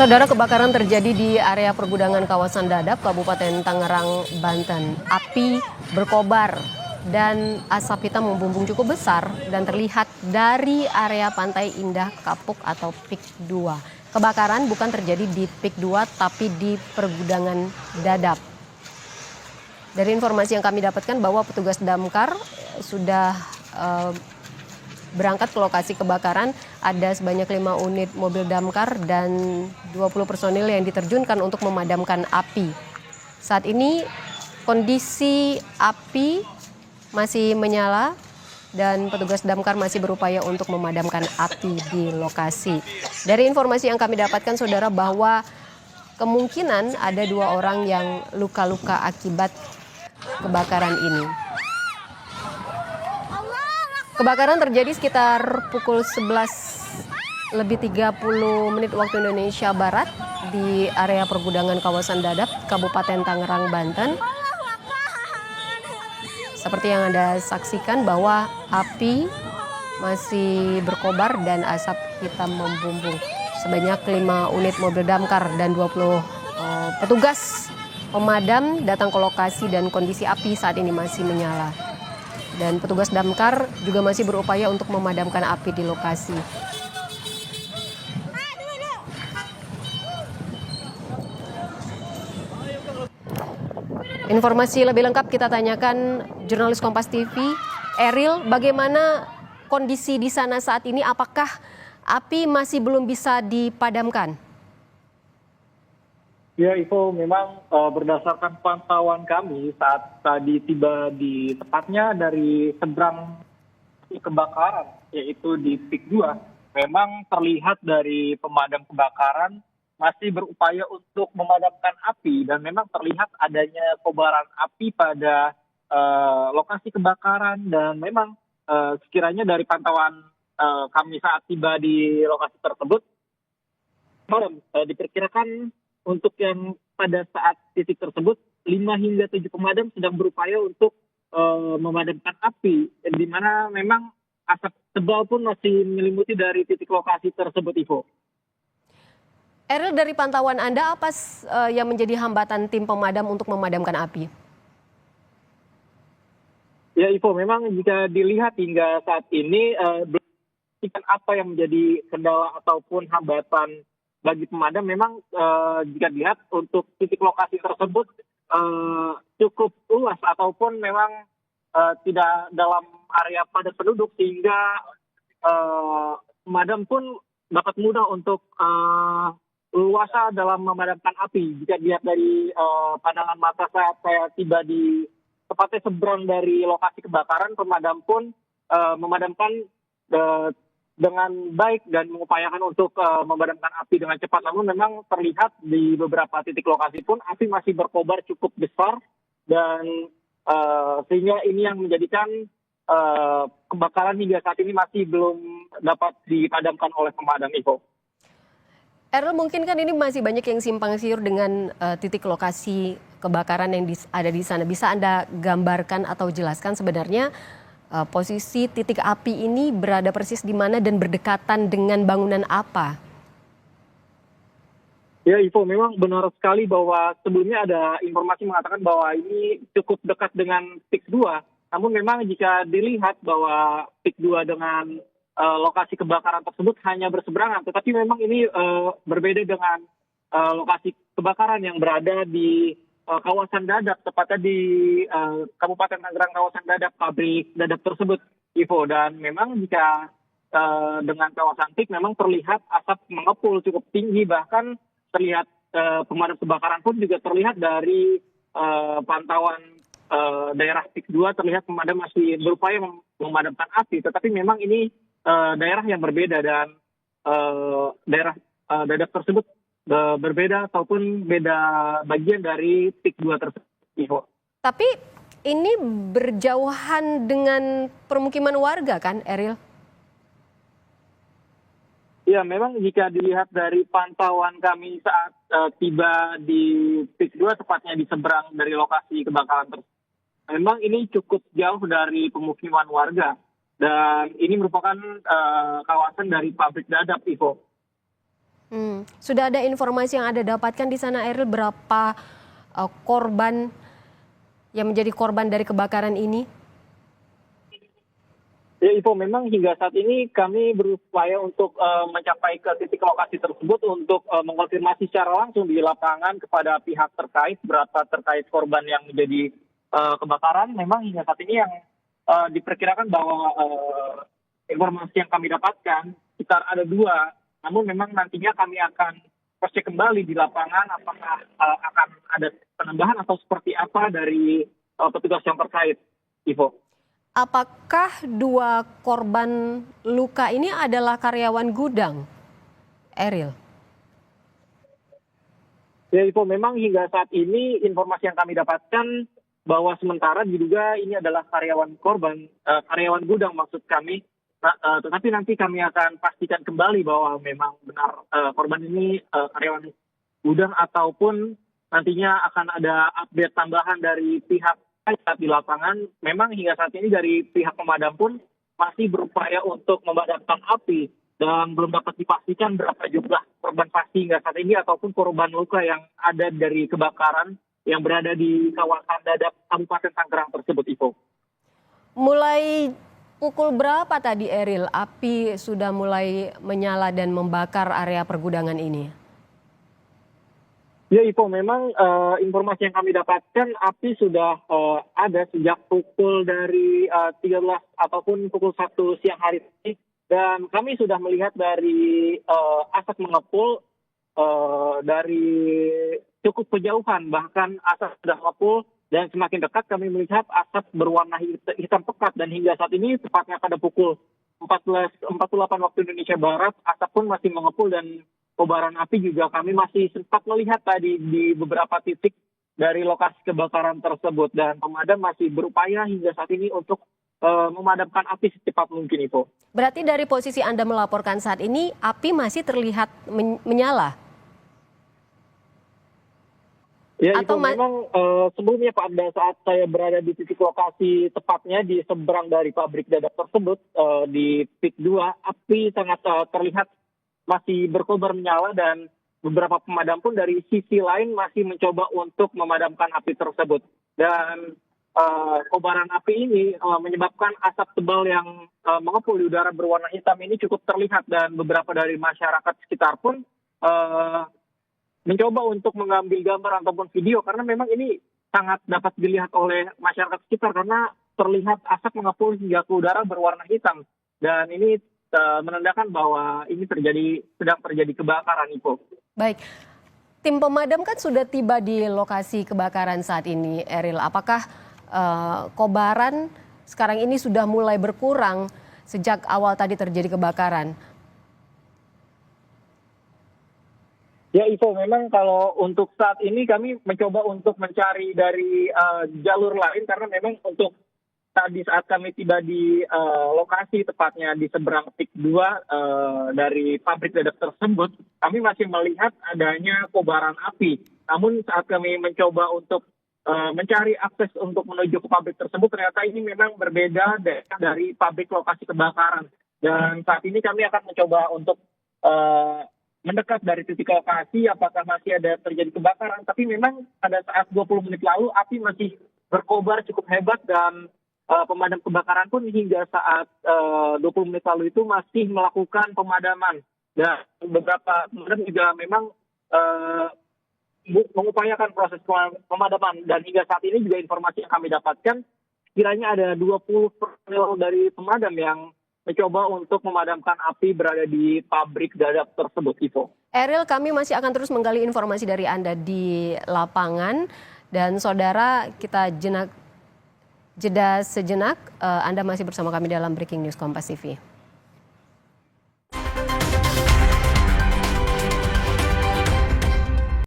Saudara, kebakaran terjadi di area pergudangan kawasan Dadap, Kabupaten Tangerang, Banten. Api berkobar dan asap hitam membumbung cukup besar dan terlihat dari area Pantai Indah Kapuk atau PIK 2. Kebakaran bukan terjadi di PIK 2 tapi di pergudangan Dadap. Dari informasi yang kami dapatkan bahwa petugas damkar sudah berangkat ke lokasi kebakaran. Ada sebanyak 5 unit mobil damkar dan 20 personil yang diterjunkan untuk memadamkan api. Saat ini kondisi api masih menyala dan petugas damkar masih berupaya untuk memadamkan api di lokasi. Dari informasi yang kami dapatkan, saudara, bahwa kemungkinan ada 2 orang yang luka-luka akibat kebakaran ini. Kebakaran terjadi sekitar pukul 11:30 waktu Indonesia Barat di area pergudangan kawasan Dadap, Kabupaten Tangerang, Banten. Seperti yang Anda saksikan bahwa api masih berkobar dan asap hitam membumbung. Sebanyak 5 unit mobil damkar dan 20 petugas pemadam datang ke lokasi dan kondisi api saat ini masih menyala. Dan petugas damkar juga masih berupaya untuk memadamkan api di lokasi. Informasi lebih lengkap kita tanyakan jurnalis Kompas TV, Eril, bagaimana kondisi di sana saat ini? Apakah api masih belum bisa dipadamkan? Ya, Ivo, memang berdasarkan pantauan kami saat tadi tiba di tepatnya dari seberang kebakaran, yaitu di PIK 2, memang terlihat dari pemadam kebakaran masih berupaya untuk memadamkan api dan memang terlihat adanya kobaran api pada lokasi kebakaran dan memang sekiranya dari pantauan kami saat tiba di lokasi tersebut, diperkirakan untuk yang pada saat titik tersebut 5 hingga 7 pemadam sedang berupaya untuk memadamkan api, di mana memang asap tebal pun masih menyelimuti dari titik lokasi tersebut, Ivo. Eril, dari pantauan Anda apa yang menjadi hambatan tim pemadam untuk memadamkan api? Ya, Ivo, memang jika dilihat hingga saat ini belum apa yang menjadi kendala ataupun hambatan bagi pemadam. Memang jika dilihat untuk titik lokasi tersebut cukup luas ataupun memang tidak dalam area padat penduduk sehingga pemadam pun dapat mudah untuk luasa dalam memadamkan api. Jika dilihat dari pandangan mata saya tiba di tepatnya seberang dari lokasi kebakaran, pemadam pun memadamkan dengan baik dan mengupayakan untuk memadamkan api dengan cepat. Namun memang terlihat di beberapa titik lokasi pun api masih berkobar cukup besar dan sehingga ini yang menjadikan kebakaran hingga saat ini masih belum dapat dipadamkan oleh pemadam, Ivo. Eril, mungkin kan ini masih banyak yang simpang siur dengan titik lokasi kebakaran yang ada di sana. Bisa Anda gambarkan atau jelaskan sebenarnya posisi titik api ini berada persis di mana dan berdekatan dengan bangunan apa? Ya, Ivo, memang benar sekali bahwa sebelumnya ada informasi mengatakan bahwa ini cukup dekat dengan PIK 2. Namun memang jika dilihat bahwa PIK 2 dengan lokasi kebakaran tersebut hanya berseberangan, tetapi memang ini berbeda dengan lokasi kebakaran yang berada di kawasan Dadap, tepatnya di Kabupaten Tangerang, kawasan Dadap, pabrik Dadap tersebut, Ivo. Dan memang jika dengan kawasan PIK memang terlihat asap mengepul cukup tinggi, bahkan terlihat pemadam kebakaran pun juga terlihat dari pantauan daerah PIK 2, terlihat pemadam masih berupaya memadamkan api, tetapi memang ini daerah yang berbeda dan daerah Dadap tersebut berbeda ataupun beda bagian dari PIK 2 tersebut. Tapi ini berjauhan dengan permukiman warga kan, Eril? Ya, memang jika dilihat dari pantauan kami saat tiba di PIK 2, tepatnya di seberang dari lokasi kebakaran tersebut, memang ini cukup jauh dari pemukiman warga. Dan ini merupakan kawasan dari pabrik Dadap, Ivo. Sudah ada informasi yang Anda dapatkan di sana, Eril, berapa korban yang menjadi korban dari kebakaran ini? Ya, Ivo, memang hingga saat ini kami berupaya untuk mencapai ke titik lokasi tersebut untuk mengkonfirmasi secara langsung di lapangan kepada pihak terkait berapa terkait korban yang menjadi kebakaran. Memang hingga saat ini yang diperkirakan bahwa informasi yang kami dapatkan sekitar ada 2. Namun memang nantinya kami akan cross-check kembali di lapangan apakah akan ada penambahan atau seperti apa dari petugas yang terkait, Ivo. Apakah 2 korban luka ini adalah karyawan gudang, Eril? Ya, Ivo, memang hingga saat ini informasi yang kami dapatkan bahwa sementara diduga ini adalah karyawan karyawan gudang maksud kami. Tetapi nanti kami akan pastikan kembali bahwa memang benar korban ini karyawan gudang ataupun nantinya akan ada update tambahan dari pihak di lapangan. Memang hingga saat ini dari pihak pemadam pun masih berupaya untuk memadamkan api dan belum dapat dipastikan berapa jumlah korban pasti hingga saat ini ataupun korban luka yang ada dari kebakaran yang berada di kawasan Dadap Kabupaten Tangerang tersebut, Ivo. Mulai pukul berapa tadi, Eril, api sudah mulai menyala dan membakar area pergudangan ini? Ya, Ivo, memang informasi yang kami dapatkan api sudah ada sejak pukul dari 13 ataupun pukul 1 siang hari ini. Dan kami sudah melihat dari asap mengepul dari cukup kejauhan. Bahkan asap sudah mengepul dan semakin dekat kami melihat asap berwarna hitam pekat. Dan hingga saat ini tepatnya pada pukul 14.48 waktu Indonesia Barat, asap pun masih mengepul dan kobaran api juga kami masih sempat melihat tadi di beberapa titik dari lokasi kebakaran tersebut. Dan pemadam masih berupaya hingga saat ini untuk memadamkan api secepat mungkin, itu. Berarti dari posisi Anda melaporkan saat ini, api masih terlihat menyala? Ya, itu memang sebelumnya pada saat saya berada di titik lokasi tepatnya di seberang dari pabrik Dadap tersebut, di PIK 2, api sangat terlihat masih berkobar menyala dan beberapa pemadam pun dari sisi lain masih mencoba untuk memadamkan api tersebut. Dan kobaran api ini menyebabkan asap tebal yang mengepul di udara berwarna hitam ini cukup terlihat dan beberapa dari masyarakat sekitar pun mencoba untuk mengambil gambar ataupun video karena memang ini sangat dapat dilihat oleh masyarakat sekitar karena terlihat asap mengepul hingga ke udara berwarna hitam dan ini menandakan bahwa ini sedang terjadi kebakaran, Ivo. Baik, tim pemadam kan sudah tiba di lokasi kebakaran saat ini, Eril. Apakah kobaran sekarang ini sudah mulai berkurang sejak awal tadi terjadi kebakaran? Ya, Ivo, memang kalau untuk saat ini kami mencoba untuk mencari dari jalur lain karena memang untuk tadi saat kami tiba di lokasi tepatnya di seberang PIK 2 dari pabrik Dadap tersebut, kami masih melihat adanya kobaran api. Namun saat kami mencoba untuk mencari akses untuk menuju ke pabrik tersebut, ternyata ini memang berbeda dari pabrik lokasi kebakaran. Dan saat ini kami akan mencoba untuk mendekat dari titik lokasi apakah masih ada terjadi kebakaran. Tapi memang pada saat 20 menit lalu api masih berkobar cukup hebat dan pemadam kebakaran pun hingga saat 20 menit lalu itu masih melakukan pemadaman. Dan beberapa pemadam juga memang mengupayakan proses pemadaman. Dan hingga saat ini juga informasi yang kami dapatkan, kiranya ada 20 personel dari pemadam yang mencoba untuk memadamkan api berada di pabrik Dadap tersebut, Ivo. Eril, kami masih akan terus menggali informasi dari Anda di lapangan. Dan saudara, kita jeda sejenak, Anda masih bersama kami dalam Breaking News Kompas TV.